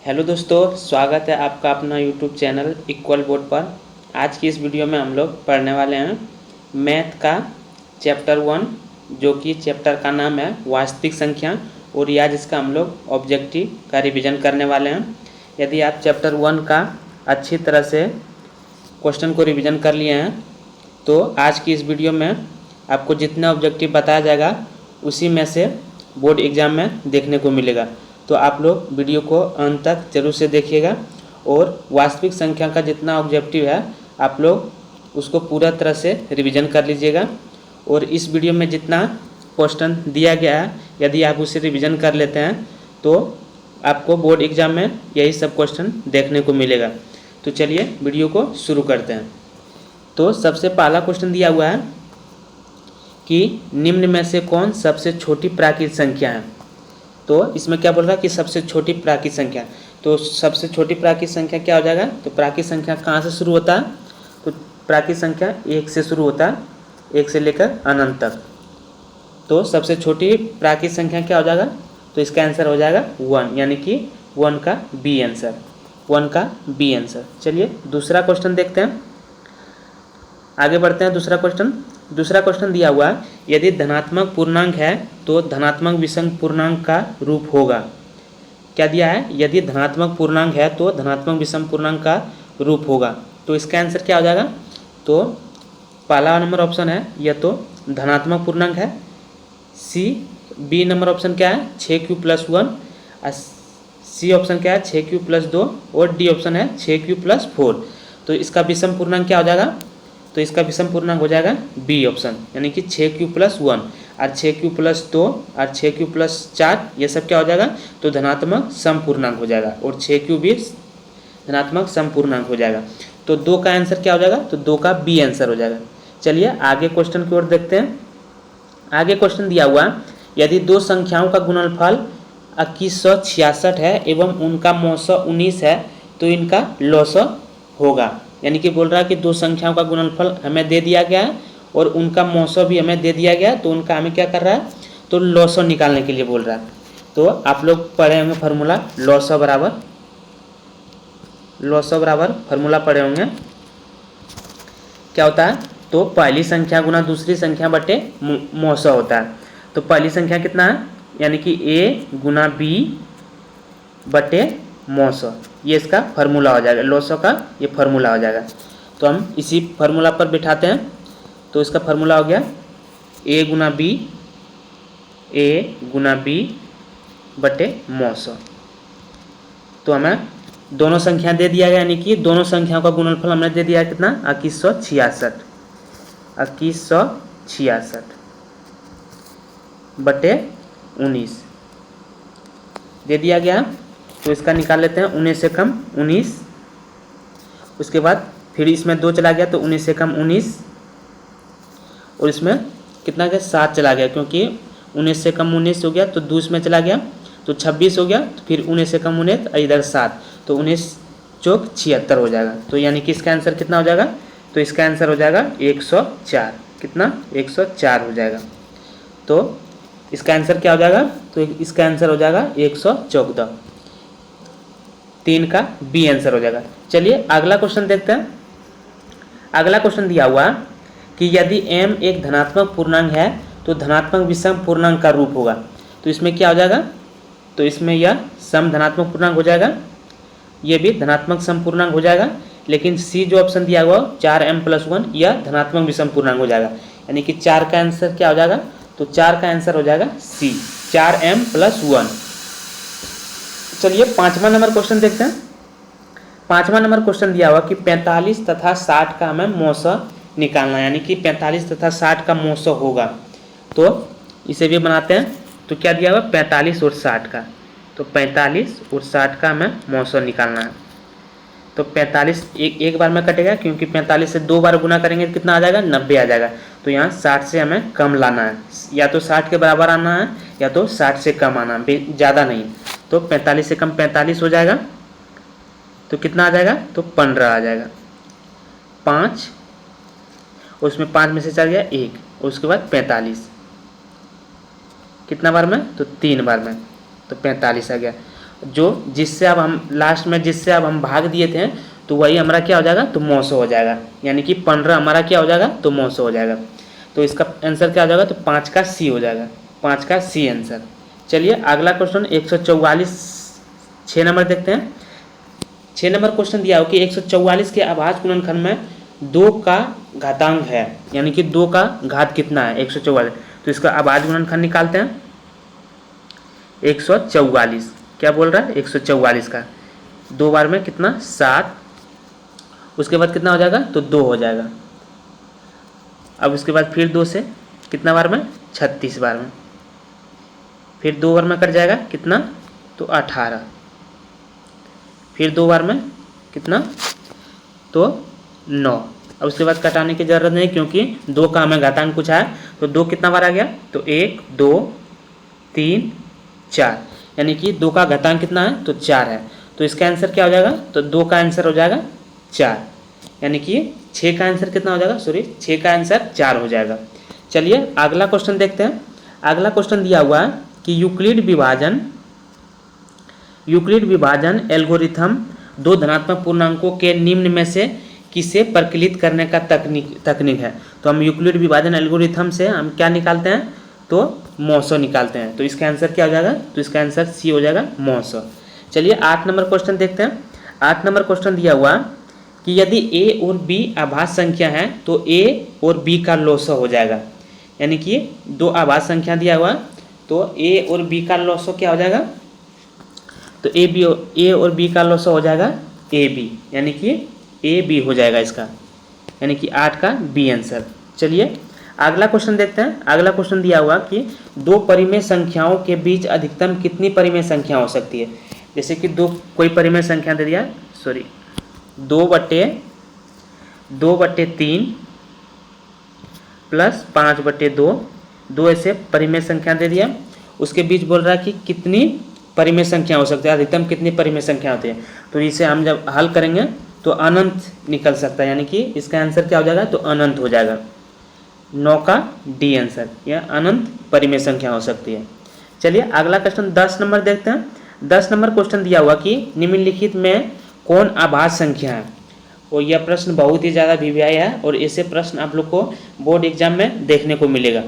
Hello दोस्तों, स्वागत है आपका अपना यूट्यूब चैनल इक्वल बोर्ड पर। आज की इस वीडियो में हम लोग पढ़ने वाले हैं मैथ का चैप्टर 1, जो कि चैप्टर का नाम है वास्तविक संख्या, और आज इसका हम लोग ऑब्जेक्टिव का रिवीजन करने वाले हैं। यदि आप चैप्टर 1 का अच्छी तरह से क्वेश्चन को रिवीजन कर लिए हैं तो आज की इस वीडियो में आपको जितना ऑब्जेक्टिव बताया जाएगा उसी में से बोर्ड एग्ज़ाम में देखने को मिलेगा। तो आप लोग वीडियो को अंत तक जरूर से देखिएगा और वास्तविक संख्या का जितना ऑब्जेक्टिव है आप लोग उसको पूरा तरह से रिवीजन कर लीजिएगा। और इस वीडियो में जितना क्वेश्चन दिया गया है यदि आप उसे रिवीजन कर लेते हैं तो आपको बोर्ड एग्ज़ाम में यही सब क्वेश्चन देखने को मिलेगा। तो चलिए वीडियो को शुरू करते हैं। तो सबसे पहला क्वेश्चन दिया हुआ है कि निम्न में से कौन सबसे छोटी प्राकृतिक संख्या है। तो इसमें क्या बोल रहा है कि सबसे छोटी प्राकृतिक संख्या। तो सबसे छोटी प्राकृतिक संख्या क्या हो जाएगा। तो प्राकृतिक संख्या कहाँ से शुरू होता है। तो प्राकृतिक संख्या 1 से शुरू होता है, 1 से लेकर अनंत तक। तो सबसे छोटी प्राकृतिक संख्या क्या हो जाएगा। तो इसका आंसर हो जाएगा 1, यानी कि 1 का बी आंसर, 1 का बी आंसर। चलिए दूसरा क्वेश्चन देखते हैं, आगे बढ़ते हैं। दूसरा क्वेश्चन दिया हुआ है यदि धनात्मक पूर्णांक है तो धनात्मक विषम पूर्णांक का रूप होगा। क्या दिया है, यदि धनात्मक पूर्णांक है तो धनात्मक विषम पूर्णांक का रूप होगा। तो इसका आंसर क्या हो जाएगा। तो पहला नंबर ऑप्शन है यह तो धनात्मक पूर्णांक है, बी नंबर ऑप्शन क्या है 6q+1, सी ऑप्शन क्या है 6q+2 और डी ऑप्शन है 6q+4। तो इसका विषम पूर्णांक क्या हो जाएगा। तो इसका विषम पूर्णांक हो जाएगा बी ऑप्शन, यानी कि 6q+1 और 6q+2 और 6q+4 ये सब क्या हो जाएगा। तो धनात्मक सम पूर्णांक हो जाएगा और 6q भी धनात्मक सम पूर्णांक हो जाएगा। तो 2 का आंसर क्या हो जाएगा। तो 2 का बी आंसर हो जाएगा। चलिए आगे क्वेश्चन की ओर देखते हैं। आगे क्वेश्चन दिया हुआ यदि दो संख्याओं का गुणनफल 2166 है एवं उनका मौसा 19 है तो इनका लौसा होगा। यानी कि बोल रहा है कि दो संख्याओं का गुणनफल हमें दे दिया गया है और उनका मौसा भी हमें दे दिया गया है, तो उनका हमें क्या कर रहा है। तो लौसा निकालने के लिए बोल रहा है। तो आप लोग पढ़े होंगे फार्मूला लौसा बराबर फार्मूला पढ़े होंगे। क्या होता है। तो पहली संख्या गुना दूसरी संख्या बटे मौसा होता है। तो पहली संख्या कितना है, यानी कि a गुना b बटे मौसा, ये इसका फार्मूला हो जाएगा। लौसा का ये फार्मूला हो जाएगा। तो हम इसी फार्मूला पर बिठाते हैं। तो इसका फार्मूला हो गया a गुना b बटे मौसा। तो हमें दोनों संख्या दे दिया गया, यानी कि दोनों संख्याओं का गुणनफल हमने दे दिया कितना 2166 बटे 19 दे दिया गया। तो इसका निकाल लेते हैं 19 से कम 19। उसके बाद फिर इसमें 2 चला गया तो 19 से कम 19 और इसमें कितना गया 7 चला गया, क्योंकि 19 से कम 19 हो गया तो 2 इसमें चला गया तो 26 हो गया। तो फिर 19 से कम 19 इधर 7, तो 19 चौक 76 हो जाएगा। तो यानी कि इसका आंसर कितना हो जाएगा। तो इसका आंसर हो जाएगा 104। कितना 104 हो जाएगा। तो इसका आंसर क्या हो जाएगा। तो इसका आंसर हो जाएगा 114, 3 का बी आंसर हो जाएगा। चलिए अगला क्वेश्चन देखते हैं। अगला क्वेश्चन दिया हुआ कि यदि m एक धनात्मक पूर्णांक है तो धनात्मक विषम पूर्णांक का रूप होगा। तो इसमें क्या हो जाएगा। तो इसमें यह सम धनात्मक पूर्णांक हो जाएगा, यह भी धनात्मक सम पूर्णांक हो जाएगा। लेकिन सी जो ऑप्शन दिया हुआ 4m+1 यह धनात्मक विषम पूर्णांक हो जाएगा, यानी कि 4 का आंसर क्या हो जाएगा। तो 4 का आंसर हो जाएगा सी, 4m+1। चलिए 5वां नंबर क्वेश्चन देखते हैं। 5वां नंबर क्वेश्चन दिया हुआ कि 45 तथा 60 का हमें मौसा निकालना है, यानी कि 45 तथा 60 का मौसा होगा। तो इसे भी बनाते हैं। तो क्या दिया हुआ 45 और 60 का। तो 45 और 60 का हमें मौसा निकालना है। तो 45 एक बार में कटेगा, क्योंकि 45 से 2 बार गुना करेंगे तो कितना आ जाएगा 90 आ जाएगा। तो यहाँ 60 से हमें कम लाना है, या तो 60 के बराबर आना है या तो 60 से कम आना है, ज़्यादा नहीं। तो 45 से कम 45 हो जाएगा। तो कितना आ जाएगा। तो 15 आ जाएगा। 5 उसमें 5 में से चल गया 1, उसके बाद 45 कितना बार में। तो 3 बार में, तो 45 आ गया। जो जिससे अब हम लास्ट में जिससे अब हम भाग दिए थे तो वही हमारा क्या हो जाएगा, तो 900 हो जाएगा, यानी कि 15 हमारा क्या हो जाएगा, तो 900 हो जाएगा। तो इसका आंसर क्या हो जाएगा, तो 5 का सी हो जाएगा, 5 का सी आंसर। चलिए अगला क्वेश्चन 144 6 नंबर देखते हैं। 6 नंबर क्वेश्चन दिया हो कि 144 के अभाज्य गुणनखंड में 2 का घातांक है, यानी कि 2 का घात कितना है 144, तो इसका अभाज्य गुणनखंड निकालते हैं। 144 क्या बोल रहा है, 144 का 2 बार में कितना 7, उसके बाद कितना हो जाएगा, तो 2 हो जाएगा। अब उसके बाद फिर 2 से कितना बार में 36 बार में, फिर 2 बार में कट जाएगा कितना, तो 18, फिर 2 बार में कितना, तो 9। अब उसके बाद कटाने की ज़रूरत नहीं क्योंकि 2 का हमें घातांक पूछा है, तो 2 कितना बार आ गया, तो 1 2 3 4, यानी कि 2 का घातांक कितना है, तो 4 है। तो इसका आंसर क्या हो जाएगा, तो 2 का आंसर हो जाएगा 4, यानी कि 6 का आंसर कितना हो जाएगा, 6 का आंसर 4 हो जाएगा। चलिए अगला क्वेश्चन देखते हैं। अगला क्वेश्चन दिया हुआ है कि यूक्लिड विभाजन एल्गोरिथम 2 धनात्मक पूर्णांकों के निम्न में से किसे परिकलित करने का तकनीक है। तो हम यूक्लिड विभाजन एल्गोरिथम से हम क्या निकालते हैं, तो 900 निकालते हैं। तो इसका आंसर क्या हो जाएगा, तो इसका आंसर सी हो जाएगा 900। चलिए 8 नंबर क्वेश्चन देखते हैं। 8 नंबर क्वेश्चन दिया हुआ कि यदि ए और बी अभाज्य संख्या है तो ए और बी का लॉसव हो जाएगा, यानी कि 2 अभाज्य संख्या दिया हुआ तो ए और बी का लॉसव क्या हो जाएगा, तो ए और बी का लॉसव हो जाएगा ए बी, यानी कि ए बी हो जाएगा इसका, यानी कि 8 का बी आंसर। चलिए अगला क्वेश्चन देखते हैं। अगला क्वेश्चन दिया हुआ कि 2 परिमेय संख्याओं के बीच अधिकतम कितनी परिमेय संख्या हो सकती है। जैसे कि कोई परिमेय संख्या दे दिया, 2/3 प्लस 5/2, 2 ऐसे परिमेय संख्या दे दिया, उसके बीच बोल रहा है कि कितनी परिमेय संख्या हो सकती है, अधिकतम कितनी परिमेय संख्या होती है। तो इसे हम जब हल करेंगे तो अनंत निकल सकता है, यानी कि इसका आंसर क्या हो जाएगा, तो अनंत हो जाएगा, 9 का डी आंसर, यह अनंत परिमेय संख्या हो सकती है। चलिए अगला क्वेश्चन 10 नंबर देखते हैं। 10 नंबर क्वेश्चन दिया हुआ कि निम्नलिखित में कौन अभाज्य संख्या है, और यह प्रश्न बहुत ही ज़्यादा वीवीआई है और ऐसे प्रश्न आप लोग को बोर्ड एग्जाम में देखने को मिलेगा।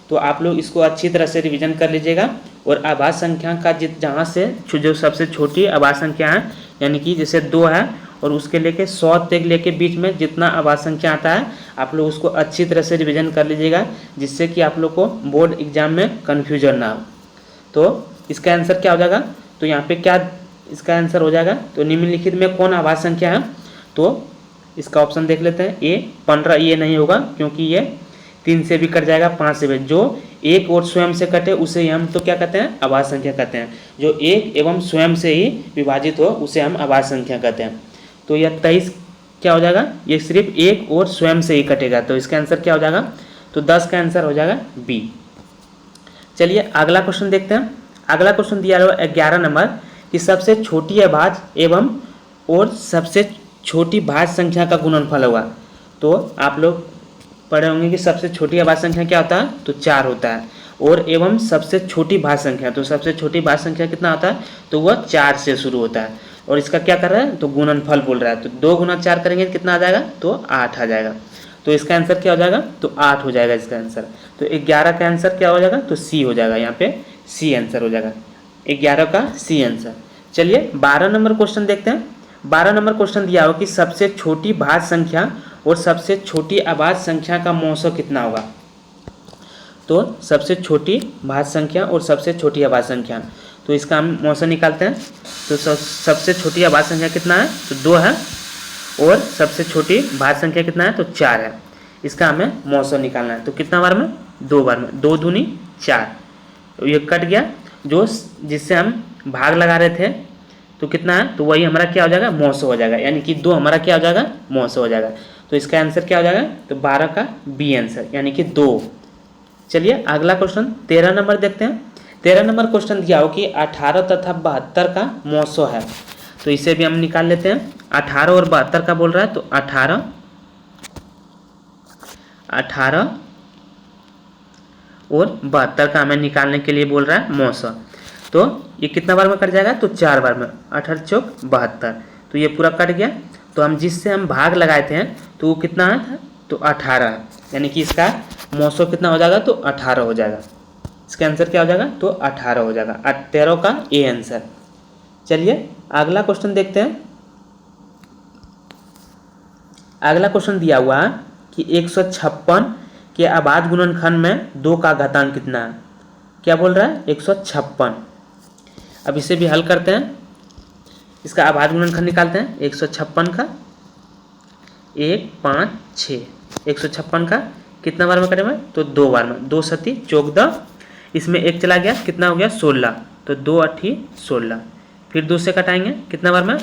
तो आप लोग इसको अच्छी तरह से रिवीजन कर लीजिएगा और आभाज्य संख्या का जहाँ से जो सबसे छोटी आभाज्य संख्या है, यानी कि जैसे 2 है और उसके लेके 100 तक लेके बीच में जितना आभाज्य संख्या आता है आप लोग उसको अच्छी तरह से रिवीजन कर लीजिएगा, जिससे कि आप लोग को बोर्ड एग्जाम में कन्फ्यूजन ना हो। तो इसका आंसर क्या हो जाएगा, तो यहाँ पे क्या इसका आंसर हो जाएगा, तो निम्नलिखित में कौन आभाज्य संख्या है, तो इसका ऑप्शन देख लेते हैं। ए 15 ये नहीं होगा क्योंकि ये 3 से भी कट जाएगा, 5 से भी, जो एक और स्वयं से कटे उसे हम तो क्या कहते हैं, अभाज्य संख्या कहते हैं। जो एक एवं स्वयं से ही विभाजित हो उसे हम अभाज्य संख्या कहते हैं। तो यह 23 क्या हो जाएगा, ये सिर्फ एक और स्वयं से ही कटेगा, तो इसका आंसर क्या हो जाएगा, तो 10 का आंसर हो जाएगा बी। चलिए अगला क्वेश्चन देखते हैं। अगला क्वेश्चन दिया हुआ 11 नंबर कि सबसे छोटी अभाज्य एवं और सबसे छोटी भाज्य संख्या का गुणनफल होगा। तो आप लोग पढ़े होंगे कि सबसे छोटी अभाज्य संख्या क्या होता है, तो 4 होता है, और एवं सबसे छोटी भाज्य संख्या, तो सबसे छोटी भाज्य संख्या कितना होता है, तो वह 4 से शुरू होता है, और इसका क्या कर रहा है, तो गुणनफल बोल रहा है। तो 2 गुना 4 करेंगे तो कितना आ जाएगा, तो 8 आ जाएगा। तो इसका आंसर क्या हो जाएगा, तो 8 हो जाएगा इसका आंसर। तो 11 का आंसर क्या हो जाएगा, तो सी हो जाएगा, यहाँ पे सी आंसर हो जाएगा, 11 का सी आंसर। चलिए 12 नंबर क्वेश्चन देखते हैं। 12 नंबर क्वेश्चन दिया हो कि सबसे छोटी भाज्य संख्या और सबसे छोटी अभाज्य संख्या का मौसम कितना होगा। तो सबसे छोटी भाज्य संख्या और सबसे छोटी अभाज्य संख्या, तो इसका हम मौसम निकालते हैं। तो सबसे छोटी अभाज्य संख्या कितना है, तो 2 है, और सबसे छोटी भाज्य संख्या कितना है, तो 4 है। इसका हमें मौसम निकालना है। तो कितना बार में, 2 बार में, 2 दूनी 4, तो ये कट गया, जो जिससे हम भाग लगा रहे थे तो कितना है, तो वही हमारा क्या हो जाएगा, मौसम हो जाएगा, यानी कि 2 हमारा क्या हो जाएगा, मौसम हो जाएगा। तो इसका आंसर क्या हो जाएगा, तो 12 का बी आंसर, यानी कि 2। चलिए अगला क्वेश्चन 13 नंबर देखते हैं। 13 नंबर क्वेश्चन दिया हो कि 18 तथा 72 का मौसम है। तो इसे भी हम निकाल लेते हैं। 18 और 72 का बोल रहा है, तो 18 और 72 का हमें निकालने के लिए बोल रहा है मौसम। तो ये कितना बार में कट जाएगा, तो 4 बार में, 18 चौक 72, तो ये पूरा कट गया। तो हम जिससे हम भाग लगाए थे तो वो कितना आया था, तो 18, यानी कि इसका मौसो कितना हो जाएगा, तो 18 हो जाएगा। इसका आंसर क्या हो जाएगा, तो 18 हो जाएगा। 13 का ए आंसर। चलिए अगला क्वेश्चन देखते हैं। अगला क्वेश्चन दिया हुआ है कि 156 के अभाज्य गुणनखंड में 2 का घातांक कितना है। क्या बोल रहा है, 156। अब इसे भी हल करते हैं, इसका अभाज्य गुणनखंड निकालते हैं। 156 का 1 5 6, 156 का कितना बार में कटेगा, तो 2 बार में, 2 सती 14, इसमें 1 चला गया, कितना हो गया 16, तो 2 8 16, फिर 2 से कटाएंगे, कितना बार में,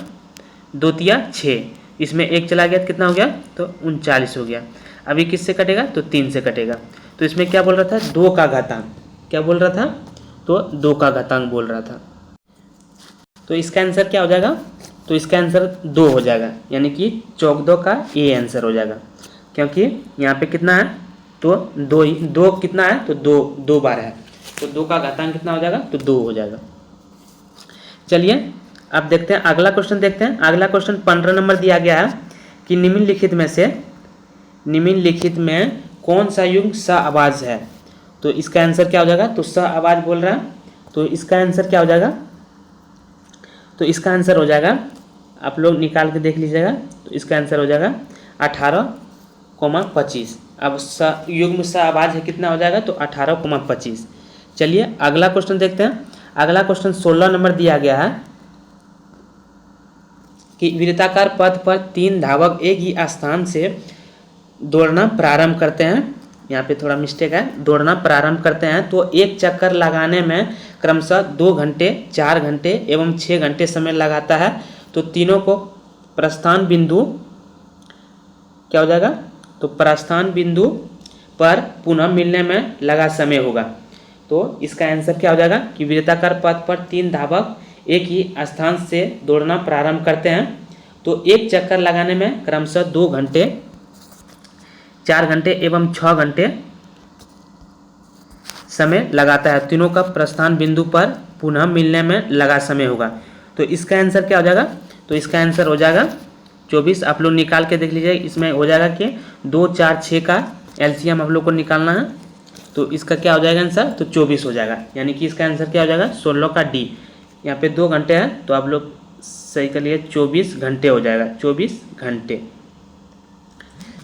2 तिया 6, इसमें 1 चला गया, कितना हो गया, तो 39 हो गया। अभी किससे कटेगा, तो 3 से कटेगा। तो इसमें क्या बोल रहा था, 2 का घातांक, क्या बोल रहा था, तो 2 का घातांक बोल रहा था। तो इसका आंसर क्या हो जाएगा, तो इसका आंसर 2 हो जाएगा, यानी कि 14 का ए आंसर हो जाएगा, क्योंकि यहाँ पे कितना है, तो 2 कितना है, तो 2 बार है, तो 2 का घातांक कितना हो जाएगा, तो 2 हो जाएगा। चलिए अब देखते हैं अगला क्वेश्चन देखते हैं। अगला क्वेश्चन 15 नंबर दिया गया है कि निम्नलिखित में कौन सा युग्म स आवाज है। तो इसका आंसर क्या हो जाएगा, तो स आवाज बोल रहा है, तो इसका आंसर क्या हो जाएगा, तो इसका आंसर हो जाएगा, आप लोग निकाल के देख लीजिएगा, तो इसका आंसर हो जाएगा 18,25। अब युग्म स आवाज है, कितना हो जाएगा, तो 18,25। चलिए अगला क्वेश्चन देखते हैं। अगला क्वेश्चन 16 नंबर दिया गया है कि वृत्ताकार पथ पर 3 धावक एक ही स्थान से दौड़ना प्रारंभ करते हैं। यहाँ पे थोड़ा मिस्टेक है, दौड़ना प्रारंभ करते हैं तो एक चक्कर लगाने में क्रमशः 2 घंटे, 4 घंटे एवं 6 घंटे समय लगाता है। तो तीनों को प्रस्थान बिंदु क्या हो जाएगा, तो प्रस्थान बिंदु पर पुनः मिलने में लगा समय होगा। तो इसका आंसर क्या हो जाएगा कि वृत्ताकार पथ पर 3 धावक एक ही स्थान से दौड़ना प्रारंभ करते हैं तो एक चक्कर लगाने में क्रमशः 2 घंटे, 4 घंटे एवं 6 घंटे समय लगाता है। तीनों का प्रस्थान बिंदु पर पुनः मिलने में लगा समय होगा। तो इसका आंसर क्या हो जाएगा, तो इसका आंसर हो जाएगा 24। आप लोग निकाल के देख लीजिए, इसमें हो जाएगा कि 2 4 6 का एलसीएम आप लोग को निकालना है। तो इसका क्या हो जाएगा आंसर, तो 24 हो जाएगा, यानी कि इसका आंसर क्या हो जाएगा 16 का डी। यहाँ पे 2 घंटे हैं तो आप लोग सही कर लिए, 24 घंटे हो जाएगा, 24 घंटे।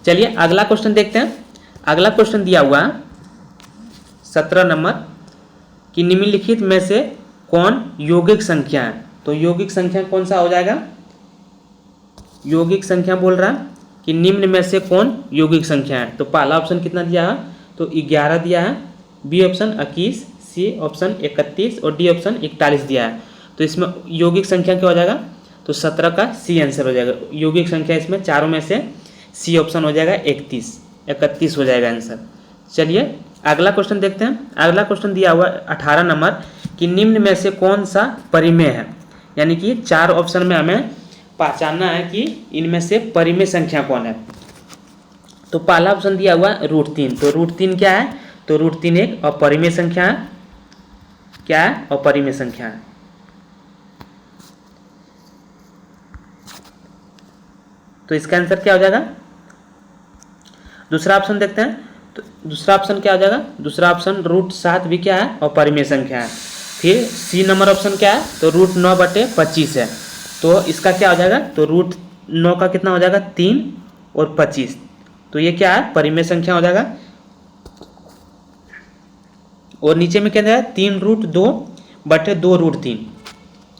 चलिए अगला क्वेश्चन देखते हैं। अगला क्वेश्चन दिया हुआ 17 नंबर कि निम्नलिखित में से कौन यौगिक संख्या है। तो यौगिक संख्या कौन सा हो जाएगा, यौगिक संख्या बोल रहा है कि निम्न में से कौन यौगिक संख्या है। तो पहला ऑप्शन कितना दिया है, तो 11 दिया है, बी ऑप्शन 21, सी ऑप्शन 31 और डी ऑप्शन 41 दिया है। तो इसमें यौगिक संख्या क्या हो जाएगा, तो 17 का सी आंसर हो जाएगा। यौगिक संख्या इसमें चारों में से सी ऑप्शन हो जाएगा 31 हो जाएगा आंसर। चलिए अगला क्वेश्चन देखते हैं। अगला क्वेश्चन दिया हुआ 18 नंबर कि निम्न में से कौन सा परिमेय है, यानी कि 4 ऑप्शन में हमें पहचानना है कि इनमें से परिमेय संख्या कौन है। तो पहला ऑप्शन दिया हुआ √3। तो √3 क्या है, तो √3 एक अपरिमेय संख्या है। क्या है, अपरिमेय संख्या है। तो इसका आंसर क्या हो जाएगा, दूसरा ऑप्शन देखते हैं। तो दूसरा ऑप्शन क्या हो जाएगा, दूसरा ऑप्शन √7 भी क्या है, अपरिमेय संख्या है। फिर सी नंबर ऑप्शन क्या है, तो √9/25 है। तो इसका क्या हो जाएगा, तो √9 का कितना हो जाएगा 3 और 25, तो ये क्या है, परिमेय संख्या हो जाएगा। और नीचे में क्या जाएगा 3√2/2√3,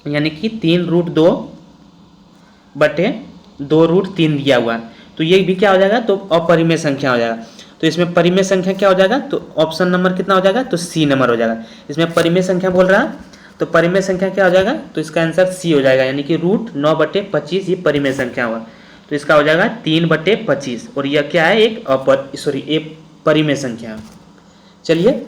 यानी कि 3√2/2√3 दिया हुआ है। तो ये भी क्या हो जाएगा, तो अपरिमेय संख्या हो जाएगा। तो इसमें परिमेय संख्या क्या हो जाएगा, तो ऑप्शन नंबर कितना हो जाएगा, तो सी नंबर हो जाएगा। इसमें परिमेय संख्या बोल रहा है तो परिमेय संख्या क्या हो जाएगा, तो इसका आंसर सी हो जाएगा, यानी कि √9/25 ही परिमेय संख्या होगा। तो इसका हो जाएगा 3/25 और यह क्या है, एक परिमेय संख्या। चलिए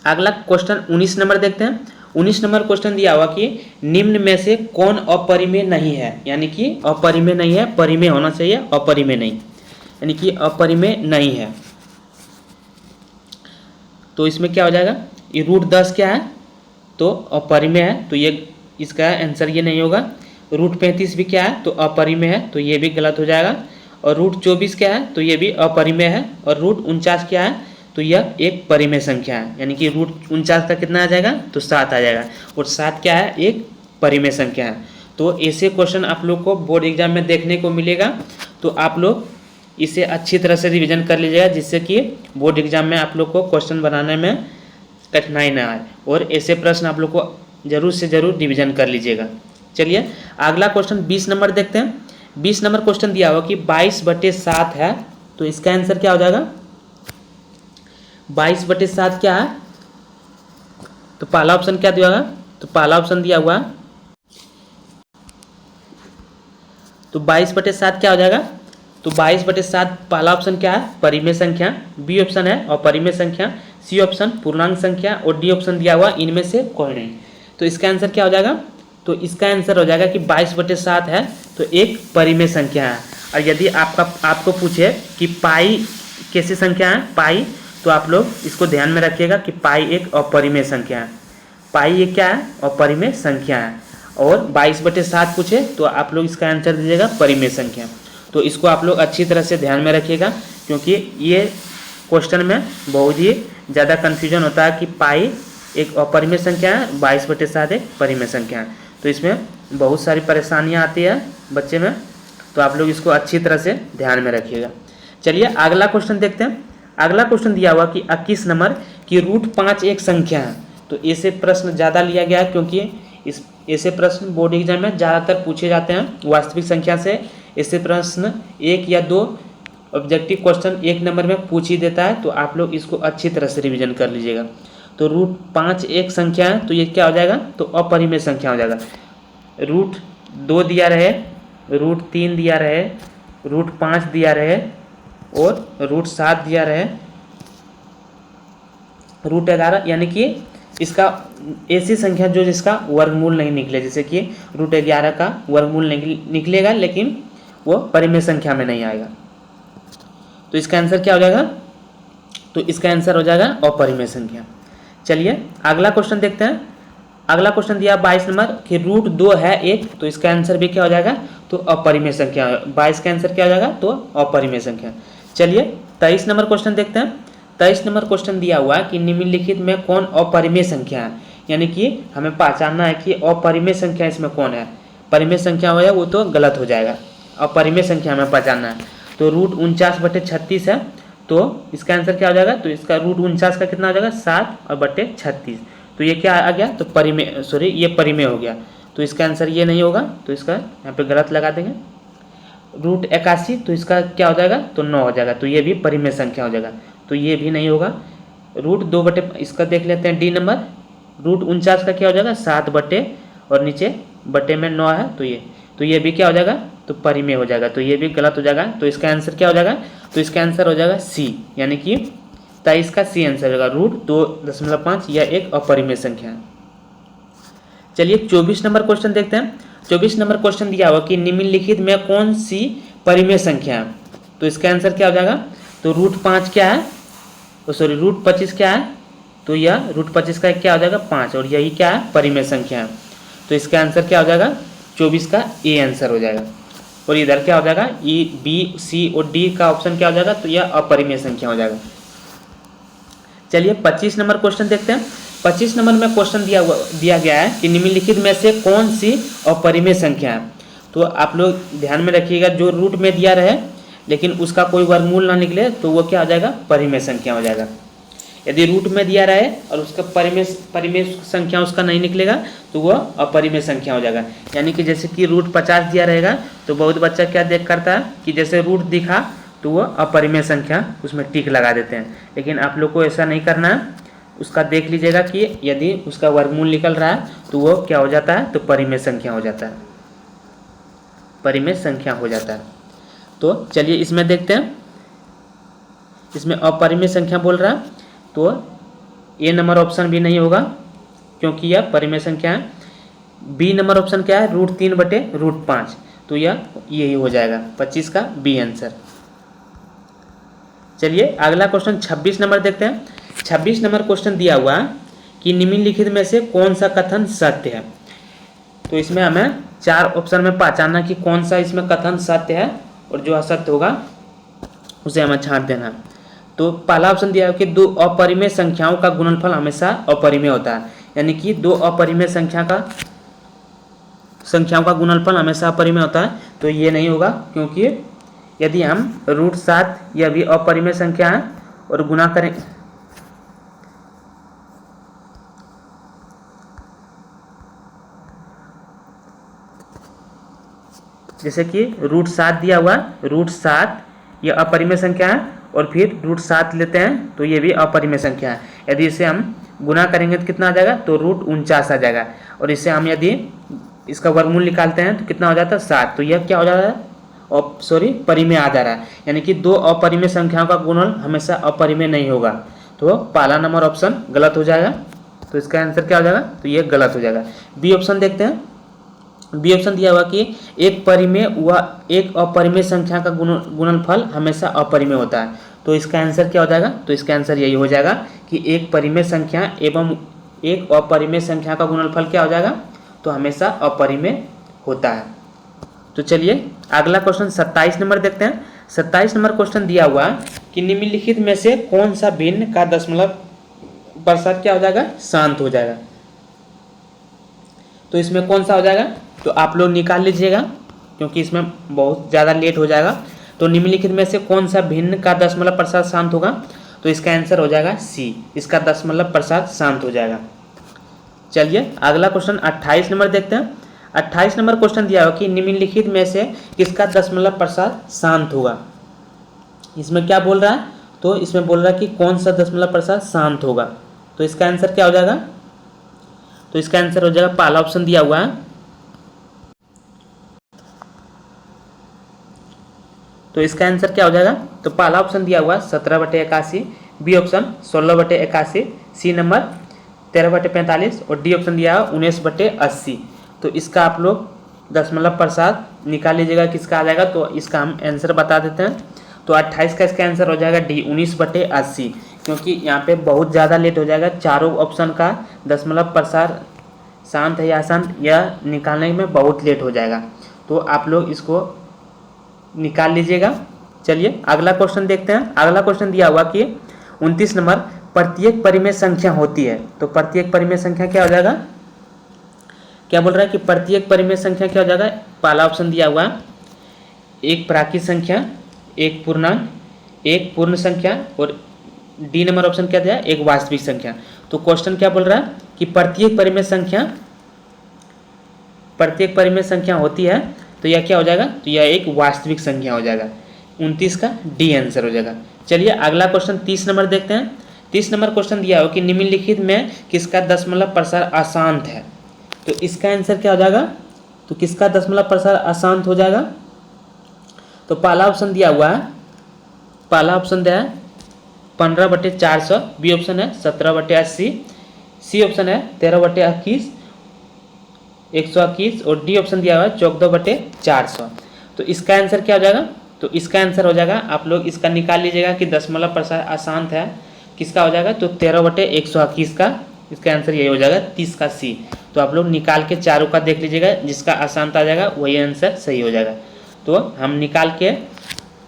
अगला क्वेश्चन 19 नंबर देखते हैं। 19 नंबर क्वेश्चन दिया हुआ कि निम्न में से कौन अपरिमेय नहीं है, यानी कि अपरिमेय नहीं है, परिमेय होना चाहिए, अपरिमेय नहीं, यानी कि अपरिमेय नहीं है। तो इसमें क्या हो जाएगा, ये √10 क्या है, तो अपरिमेय है, तो ये इसका आंसर ये नहीं होगा। रूट 35 भी क्या है, तो अपरिमेय है, तो ये भी गलत हो जाएगा। और रूट 24 क्या है, तो ये भी अपरिमेय है। और रूट 49 क्या है, तो यह एक परिमेय संख्या है, यानी कि रूट 49 का कितना आ जाएगा, तो 7 आ जाएगा। और 7 क्या है, एक परिमेय संख्या है। तो ऐसे क्वेश्चन आप लोग को बोर्ड एग्जाम में देखने को मिलेगा, तो आप लोग इसे अच्छी तरह से रिवीजन कर लीजिएगा, जिससे कि बोर्ड एग्जाम में आप लोग को क्वेश्चन बनाने में कठिनाई ना आए। और ऐसे प्रश्न आप लोग को जरूर से जरूर रिवीजन कर लीजिएगा। चलिए अगला क्वेश्चन 20 नंबर देखते हैं। 20 नंबर क्वेश्चन दिया हुआ कि 22/7 है, तो इसका आंसर क्या हो जाएगा। 22/7 क्या है, तो पहला ऑप्शन क्या दिया होगा, तो पहला ऑप्शन दिया हुआ, तो 22/7 क्या हो जाएगा, तो 22/7 पहला ऑप्शन क्या है, परिमेय संख्या। बी ऑप्शन है अपरिमेय संख्या। सी ऑप्शन पूर्णांक संख्या। और डी ऑप्शन दिया हुआ इनमें से कोई नहीं। तो इसका आंसर क्या हो जाएगा, तो इसका आंसर हो जाएगा कि 22/7 है, तो एक परिमेय संख्या है। और यदि आपको पूछे कि पाई कैसी संख्या है, पाई, तो आप लोग इसको ध्यान में रखिएगा कि पाई एक अपरिमेय संख्या है। पाई ये क्या है, अपरिमेय संख्या है। और 22/7 पूछे तो आप लोग इसका आंसर दीजिएगा परिमेय संख्या। तो इसको आप लोग अच्छी तरह से ध्यान में रखिएगा, क्योंकि ये क्वेश्चन में बहुत ही ज़्यादा कन्फ्यूजन होता है कि पाई एक अपरिमेय संख्या है, 22/7 एक परिमेय संख्या है। तो इसमें बहुत सारी परेशानियां आती है बच्चे में, तो आप लोग इसको अच्छी तरह से ध्यान में रखिएगा। चलिए अगला क्वेश्चन देखते हैं। अगला क्वेश्चन दिया हुआ कि 21 नंबर की रूट 5 एक संख्या है। तो ऐसे प्रश्न ज़्यादा लिया गया है, क्योंकि इस ऐसे प्रश्न बोर्ड एग्जाम में ज़्यादातर पूछे जाते हैं वास्तविक संख्या से। ऐसे प्रश्न 1 या 2 ऑब्जेक्टिव क्वेश्चन 1 नंबर में पूछ ही देता है, तो आप लोग इसको अच्छी तरह से रिवीजन कर लीजिएगा। तो रूट 5 एक संख्या है, तो ये क्या हो जाएगा, तो अपरिमेय संख्या हो जाएगा। रूट 2 दिया रहे, रूट 3 दिया रहे, रूट 5 दिया रहे और रूट 7 दिया रहे, रूट 11, यानी कि इसका ऐसी संख्या जो जिसका वर्गमूल नहीं निकले, जैसे कि रूट 11 का वर्गमूल निकलेगा, लेकिन वो परिमेय संख्या में नहीं आएगा। तो इसका आंसर क्या हो जाएगा, तो इसका आंसर हो जाएगा अपरिमेय संख्या। चलिए अगला क्वेश्चन देखते हैं। अगला क्वेश्चन दिया 22 नंबर कि रूट 2 है एक, तो इसका आंसर भी क्या हो जाएगा, तो अपरिमेय संख्या। 22 का आंसर क्या हो जाएगा, तो अपरिमेय संख्या। चलिए 23 नंबर क्वेश्चन देखते हैं। 23 नंबर क्वेश्चन दिया हुआ है कि निम्नलिखित में कौन अपरिमेय संख्या है, यानी कि हमें पहचानना है कि अपरिमेय संख्या इसमें कौन है। परिमेय संख्या हो वो तो गलत हो जाएगा, अपरिमेय संख्या हमें पहचानना है। तो रूट 49/36 है, तो इसका आंसर क्या हो जाएगा, तो इसका रूट 49 का कितना हो जाएगा, 7/36। तो ये क्या आ गया, तो परिमेय, सॉरी ये परिमेय हो गया। तो इसका आंसर ये नहीं होगा, तो इसका यहाँ पे गलत लगा देंगे। रूट 81, तो इसका क्या हो जाएगा, तो 9 हो जाएगा, तो ये भी परिमेय संख्या हो जाएगा, तो ये भी नहीं होगा। रूट 2 इसका देख लेते हैं डी नंबर। रूट 49 का क्या हो जाएगा, 7 और नीचे बटे में 9 है, तो ये भी क्या हो जाएगा, तो परिमेय हो जाएगा, तो ये भी गलत हो जाएगा। तो इसका आंसर क्या हो जाएगा, तो इसका आंसर हो जाएगा सी, यानी कि 23 का सी आंसर होगा। रूट 2.5 यह एक अपरिमेय संख्या है। चलिए 24 नंबर क्वेश्चन देखते हैं। 24 नंबर क्वेश्चन दिया हुआ कि निम्नलिखित में कौन सी परिमेय संख्या है, तो इसका आंसर क्या हो जाएगा, तो रूट 5 क्या है, सॉरी रूट 25 क्या है, तो यह रूट 25 का क्या हो जाएगा, 5, और यही क्या है, परिमेय संख्या है। तो इसका आंसर क्या हो जाएगा, 24 का ए आंसर हो जाएगा। और इधर क्या हो जाएगा, ई, बी, सी और डी का ऑप्शन क्या हो जाएगा, तो यह अपरिमेय संख्या हो जाएगा। चलिए 25 नंबर क्वेश्चन देखते हैं। 25 नंबर में क्वेश्चन दिया गया है कि निम्नलिखित में से कौन सी अपरिमेय संख्या है। तो आप लोग ध्यान में रखिएगा, जो रूट में दिया रहे लेकिन उसका कोई वर्गमूल ना निकले, तो वो क्या हो जाएगा, परिमेय संख्या हो जाएगा। यदि रूट में दिया रहे और उसका परिमेय संख्या उसका नहीं निकलेगा, तो वह अपरिमेय संख्या हो जाएगा। यानी कि जैसे कि रूट 50 दिया रहेगा, तो बहुत बच्चा क्या देख करता है कि जैसे रूट दिखा तो वो अपरिमेय संख्या उसमें टिक लगा देते हैं, लेकिन आप लोग को ऐसा नहीं करना है। उसका देख लीजिएगा कि यदि उसका वर्गमूल निकल रहा है तो वो क्या हो जाता है, तो परिमेय संख्या हो जाता है, परिमेय संख्या हो जाता है। तो चलिए इसमें देखते हैं, इसमें अपरिमेय संख्या बोल रहा है, तो ए नंबर ऑप्शन भी नहीं होगा क्योंकि यह परिमेय संख्या है। बी नंबर ऑप्शन क्या है, रूट 3/√5, तो यह यही हो जाएगा 25 का बी आंसर। चलिए अगला क्वेश्चन 26 नंबर देखते हैं। 26 नंबर क्वेश्चन दिया हुआ है कि निम्नलिखित में से कौन सा कथन सत्य है। तो इसमें हमें 4 ऑप्शन में पहचानना कि कौन सा इसमें कथन सत्य है और जो असत्य होगा उसे हमें छांट देना। तो पहला ऑप्शन दिया है कि 2 अपरिमेय संख्याओं का गुणनफल हमेशा अपरिमेय होता है, यानी कि 2 अपरिमेय संख्याओं का गुणनफल हमेशा अपरिमेय होता है। तो ये नहीं होगा, क्योंकि यदि हम √7 यह भी अपरिमेय संख्या है और गुना करें, जैसे कि √7 दिया हुआ, √7 यह अपरिमेय संख्या है और फिर √7 लेते हैं तो ये भी अपरिमेय संख्या है। यदि इसे हम गुना करेंगे तो कितना आ जाएगा, तो √49 आ जाएगा। और इसे हम यदि इसका वर्गमूल निकालते हैं तो कितना हो जाता है, 7। तो यह क्या हो जा रहा है, परिमेय आ जा रहा है, यानी कि 2 अपरिमेय संख्याओं का गुणन हमेशा अपरिमेय नहीं होगा। तो पहला नंबर ऑप्शन गलत हो जाएगा। तो इसका आंसर क्या हो जाएगा, तो ये गलत हो जाएगा। बी ऑप्शन देखते हैं। बी ऑप्शन दिया हुआ कि एक परिमेय व एक अपरिमेय संख्या का गुणनफल हमेशा अपरिमेय होता है। तो इसका आंसर क्या हो जाएगा, तो इसका आंसर यही हो जाएगा कि एक परिमेय संख्या एवं एक अपरिमेय संख्या का गुणनफल क्या हो जाएगा, तो हमेशा अपरिमेय होता है। तो चलिए अगला क्वेश्चन 27 नंबर देखते हैं। 27 नंबर क्वेश्चन दिया हुआ कि निम्नलिखित में से कौन सा भिन्न का दशमलव प्रतिशत क्या हो जाएगा, शांत हो जाएगा। तो इसमें कौन सा हो जाएगा, तो आप लोग निकाल लीजिएगा क्योंकि इसमें बहुत ज़्यादा लेट हो जाएगा। तो निम्नलिखित में से कौन सा भिन्न का दशमलव प्रतिशत शांत होगा, तो इसका आंसर हो जाएगा सी, इसका दशमलव प्रतिशत शांत हो जाएगा। चलिए अगला क्वेश्चन 28 नंबर देखते हैं। 28 नंबर क्वेश्चन दिया हुआ कि निम्नलिखित में से किसका दशमलव प्रतिशत शांत होगा। इसमें क्या बोल रहा है, तो इसमें बोल रहा है कि कौन सा दशमलव प्रतिशत शांत होगा। तो इसका आंसर क्या हो जाएगा, तो इसका आंसर हो जाएगा पहला ऑप्शन दिया हुआ है। तो इसका आंसर क्या हो जाएगा, तो पहला ऑप्शन दिया हुआ 17/81, बी ऑप्शन 16/81, सी नंबर 13/45 और डी ऑप्शन दिया हुआ 19/80। तो इसका आप लोग दशमलव प्रतिशत निकाल लीजिएगा किसका आ जाएगा। तो इसका हम आंसर बता देते हैं। तो 28 का इसका आंसर हो जाएगा डी, 19/80, क्योंकि यहाँ पे बहुत ज़्यादा लेट हो जाएगा। चारों ऑप्शन का दशमलव प्रतिशत शांत है या अशांत यह निकालने में बहुत लेट हो जाएगा। तो आप लोग इसको निकाल लीजिएगा। चलिए अगला क्वेश्चन देखते हैं। अगला क्वेश्चन दिया हुआ कि 29 नंबर, प्रत्येक परिमेय संख्या होती है। तो प्रत्येक परिमेय संख्या क्या हो जाएगा, क्या बोल रहा है कि प्रत्येक परिमेय संख्या क्या हो जाएगा। पहला ऑप्शन दिया हुआ एक प्राकृत संख्या, एक पूर्णांक, एक पूर्ण संख्या और डी नंबर ऑप्शन क्या दिया, एक वास्तविक संख्या। तो क्वेश्चन क्या बोल रहा है कि प्रत्येक परिमेय संख्या होती है, तो यह क्या हो जाएगा, तो यह एक वास्तविक संख्या हो जाएगा। 29 का डी आंसर हो जाएगा। चलिए अगला क्वेश्चन 30 नंबर देखते हैं। 30 नंबर क्वेश्चन दिया हो कि निम्नलिखित में किसका दशमलव प्रतिशत अशांत है। तो इसका आंसर क्या हो जाएगा, तो किसका दशमलव प्रतिशत अशांत हो जाएगा। तो पहला ऑप्शन दिया हुआ है, पहला ऑप्शन दिया है 15/400, बी ऑप्शन है 17/80, सी ऑप्शन है 13/21, 121 और डी ऑप्शन दिया हुआ है 14/400। तो इसका आंसर क्या हो जाएगा, तो इसका आंसर हो जाएगा, आप लोग इसका निकाल लीजिएगा कि दशमलव प्रतिशत अशांत है किसका हो जाएगा, तो 13/121 का इसका आंसर यही हो जाएगा 30 का सी। तो आप लोग निकाल के चारों का देख लीजिएगा, जिसका अशांत आ जाएगा वही आंसर सही हो जाएगा। तो हम निकाल के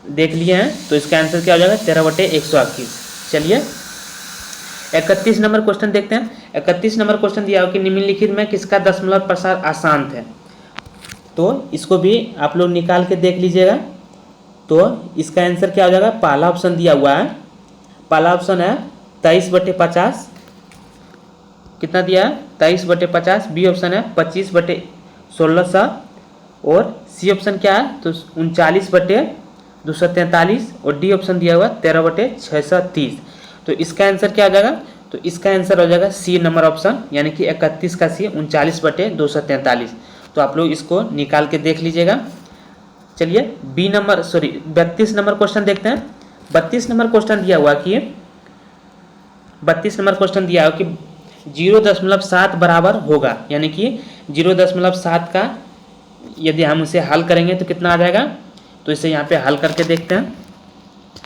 देख लिए हैं, तो इसका आंसर क्या हो जाएगा 13/121। चलिए 31 नंबर क्वेश्चन देखते हैं। 31 नंबर क्वेश्चन दिया हो कि निम्नलिखित में किसका दशमलव प्रतिशत अशांत है। तो इसको भी आप लोग निकाल के देख लीजिएगा। तो इसका आंसर क्या हो जाएगा, पहला ऑप्शन दिया हुआ है, पहला ऑप्शन है 23/50, कितना दिया है 23/50, बी ऑप्शन है 25/1600 और सी ऑप्शन क्या है, तो 39/243 और डी ऑप्शन दिया हुआ 13/630। तो इसका आंसर क्या हो जाएगा, तो इसका आंसर हो जाएगा सी नंबर ऑप्शन, यानी कि 31 का सी 39/243। तो आप लोग इसको निकाल के देख लीजिएगा। चलिए 32 नंबर क्वेश्चन देखते हैं। 32 नंबर क्वेश्चन दिया हुआ कि 0.7 बराबर होगा, यानी कि 0.7 का यदि हम उसे हल करेंगे तो कितना आ जाएगा। तो इसे यहाँ पे हल करके देखते हैं।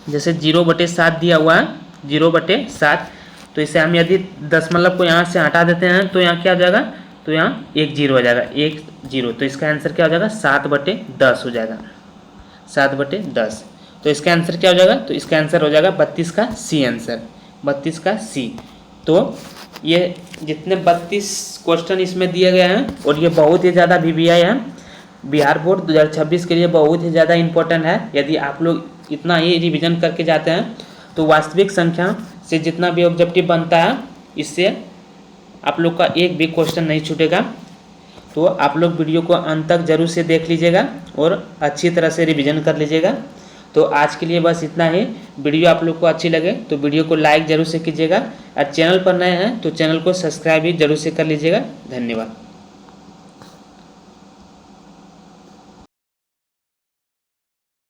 जैसे 0/7 दिया हुआ है, 0/7, तो तो इसे हम यदि दशमलव को यहाँ से हटा देते हैं तो यहाँ क्या हो जाएगा, तो यहाँ 1 0 हो जाएगा, 1 0। तो इसका आंसर क्या हो जाएगा, 7/10 हो जाएगा, 7/10। तो इसका आंसर क्या हो जाएगा, तो इसका आंसर हो जाएगा 32 का सी आंसर, 32 का सी। तो ये जितने 32 क्वेश्चन इसमें दिए गए हैं और ये बहुत ही ज़्यादा VBI है, बिहार बोर्ड 2026 के लिए बहुत ही ज़्यादा इम्पोर्टेंट है। यदि आप लोग इतना ही रिवीजन करके जाते हैं तो वास्तविक संख्या से जितना भी ऑब्जेक्टिव बनता है इससे आप लोग का एक भी क्वेश्चन नहीं छूटेगा। तो आप लोग वीडियो को अंत तक जरूर से देख लीजिएगा और अच्छी तरह से रिवीजन कर लीजिएगा। तो आज के लिए बस इतना ही। वीडियो आप लोग को अच्छी लगे तो वीडियो को लाइक जरूर से कीजिएगा और चैनल पर नए हैं तो चैनल को सब्सक्राइब भी जरूर से कर लीजिएगा। धन्यवाद।